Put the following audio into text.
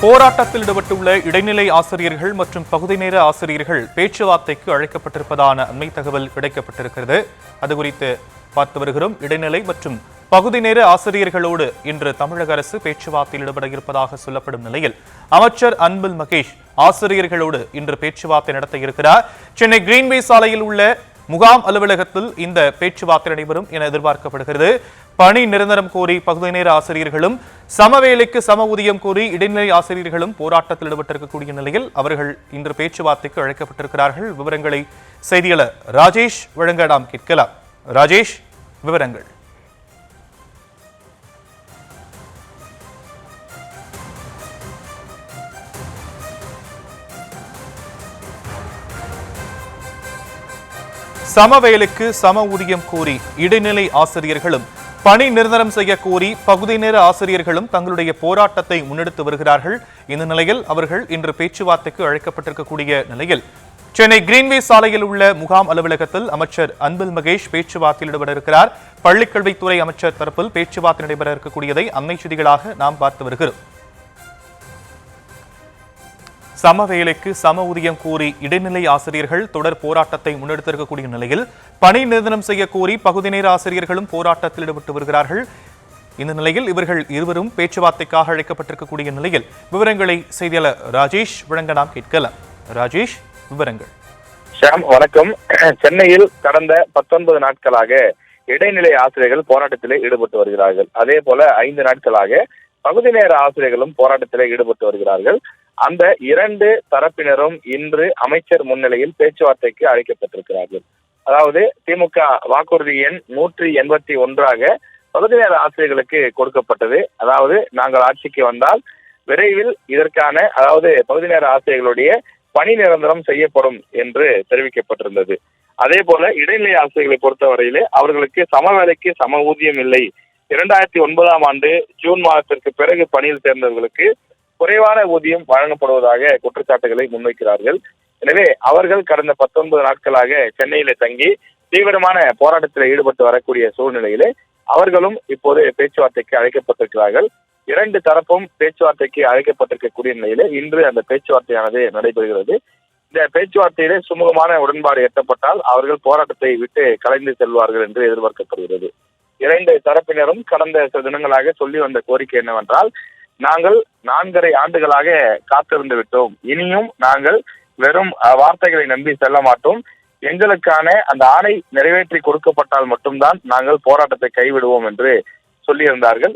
போராட்டத்தில் ஈடுபட்டுள்ள இடைநிலை ஆசிரியர்கள் மற்றும் பகுதி நேர ஆசிரியர்கள் பேச்சுவார்த்தைக்கு அழைக்கப்பட்டிருப்பதான அண்மை தகவல் கிடைக்கப்பட்டிருக்கிறது. அது குறித்து பார்த்து வருகிறோம். இடைநிலை மற்றும் பகுதி நேர ஆசிரியர்களோடு இன்று தமிழக அரசு பேச்சுவார்த்தையில் ஈடுபட இருப்பதாக சொல்லப்படும் நிலையில் அமைச்சர் அன்பில் மகேஷ் ஆசிரியர்களோடு இன்று பேச்சுவார்த்தை நடத்த இருக்கிறார். சென்னை கிரீன்வே சாலையில் உள்ள முகாம் அலுவலகத்தில் இந்த பேச்சுவார்த்தை நடைபெறும் என எதிர்பார்க்கப்படுகிறது. பணி நிரந்தரம் கோரி பகுதி நேர ஆசிரியர்களும் சமவேளைக்கு சம ஊதியம் கோரி இடைநிலை ஆசிரியர்களும் போராட்டத்தில் ஈடுபட்டிருக்கக்கூடிய நிலையில் அவர்கள் இன்று பேச்சுவார்த்தைக்கு அழைக்கப்பட்டிருக்கிறார்கள். விவரங்களை செய்தியாளர் ராஜேஷ் வழங்க நாம் கேட்கலாம். ராஜேஷ், விவரங்கள். சமவேளைக்கு சம ஊதியம் கோரி இடைநிலை ஆசிரியர்களும் பணி நிரந்தரம் செய்ய கோரி பகுதி நேர ஆசிரியர்களும் தங்களுடைய போராட்டத்தை முன்னெடுத்து வருகிறார்கள். இந்த நிலையில் அவர்கள் இன்று பேச்சுவார்த்தைக்கு அழைக்கப்பட்டிருக்கக்கூடிய நிலையில் சென்னை கிரீன்வே சாலையில் உள்ள முகாம் அலுவலகத்தில் அமைச்சர் அன்பில் மகேஷ் பேச்சுவார்த்தையில் ஈடுபட இருக்கிறார். பள்ளிக்கல்வித்துறை அமைச்சர் தரப்பில் பேச்சுவார்த்தை நடைபெற இருக்கக்கூடியதை அண்மை செய்திகளாக நாம் பார்த்து வருகிறோம். சமவேளைக்கு சம ஊதியம் கோரி இடைநிலை ஆசிரியர்கள் தொடர் போராட்டத்தை முன்னெடுத்திருக்கக்கூடிய நிலையில் பணி நிரந்தரம் செய்ய கோரி பகுதி நேர ஆசிரியர்களும் போராட்டத்தில் ஈடுபட்டு வருகிறார்கள். இந்த நிலையில் இவர்கள் இருவரும் பேச்சுவார்த்தைக்காக அழைக்கப்பட்டிருக்கக்கூடிய நிலையில் விவரங்களை செய்தியாளர் ராஜேஷ் வழங்க நாம் கேட்கலாம். ராஜேஷ், விவரங்கள். ஷாம், வணக்கம். சென்னையில் கடந்த 19 நாட்களாக இடைநிலை ஆசிரியர்கள் போராட்டத்திலே ஈடுபட்டு வருகிறார்கள். அதே போல 5 நாட்களாக பகுதி நேர ஆசிரியர்களும் போராட்டத்திலே ஈடுபட்டு வருகிறார்கள். அந்த 2 தரப்பினரும் இன்று அமைச்சர் முன்னிலையில் பேச்சுவார்த்தைக்கு அழைக்கப்பட்டிருக்கிறார்கள். அதாவது திமுக வாக்குறுதி எண் 181 பகுதி நேர ஆசிரியர்களுக்கு கொடுக்கப்பட்டது. அதாவது நாங்கள் ஆட்சிக்கு வந்தால் விரைவில் இதற்கான அதாவது பகுதி நேர ஆசிரியர்களுடைய பணி நிரந்தரம் செய்யப்படும் என்று தெரிவிக்கப்பட்டிருந்தது. அதே போல இடைநிலை ஆசிரியர்களை பொறுத்தவரையிலே அவர்களுக்கு சம வேலைக்கு சம ஊதியம் இல்லை. 2009ஆம் ஆண்டு ஜூன் மாதத்திற்கு பிறகு பணியில் சேர்ந்தவர்களுக்கு குறைவான ஊதியம் வழங்கப்படுவதாக குற்றச்சாட்டுகளை முன்வைக்கிறார்கள். எனவே அவர்கள் கடந்த 19 நாட்களாக சென்னையில தங்கி தீவிரமான போராட்டத்தில் ஈடுபட்டு வரக்கூடிய சூழ்நிலையிலே அவர்களும் இப்போது பேச்சுவார்த்தைக்கு அழைக்கப்பட்டிருக்கிறார்கள். 2 தரப்பும் பேச்சுவார்த்தைக்கு அழைக்கப்பட்டிருக்கக்கூடிய நிலையில இன்று அந்த பேச்சுவார்த்தையானது நடைபெறுகிறது. இந்த பேச்சுவார்த்தையிலே சுமூகமான உடன்பாடு எட்டப்பட்டால் அவர்கள் போராட்டத்தை விட்டு கலைந்து செல்வார்கள் என்று எதிர்பார்க்கப்படுகிறது. 2 தரப்பினரும் கடந்த சில தினங்களாக சொல்லி வந்த கோரிக்கை என்னவென்றால், நாங்கள் 4.5 ஆண்டுகளாக காத்திருந்து விட்டோம். இனியும் நாங்கள் வெறும் வார்த்தைகளை நம்பி செல்ல மாட்டோம். எங்களுக்கான அந்த ஆணை நிறைவேற்றி கொடுக்கப்பட்டால் மட்டும்தான் நாங்கள் போராட்டத்தை கைவிடுவோம் என்று சொல்லியிருந்தார்கள்.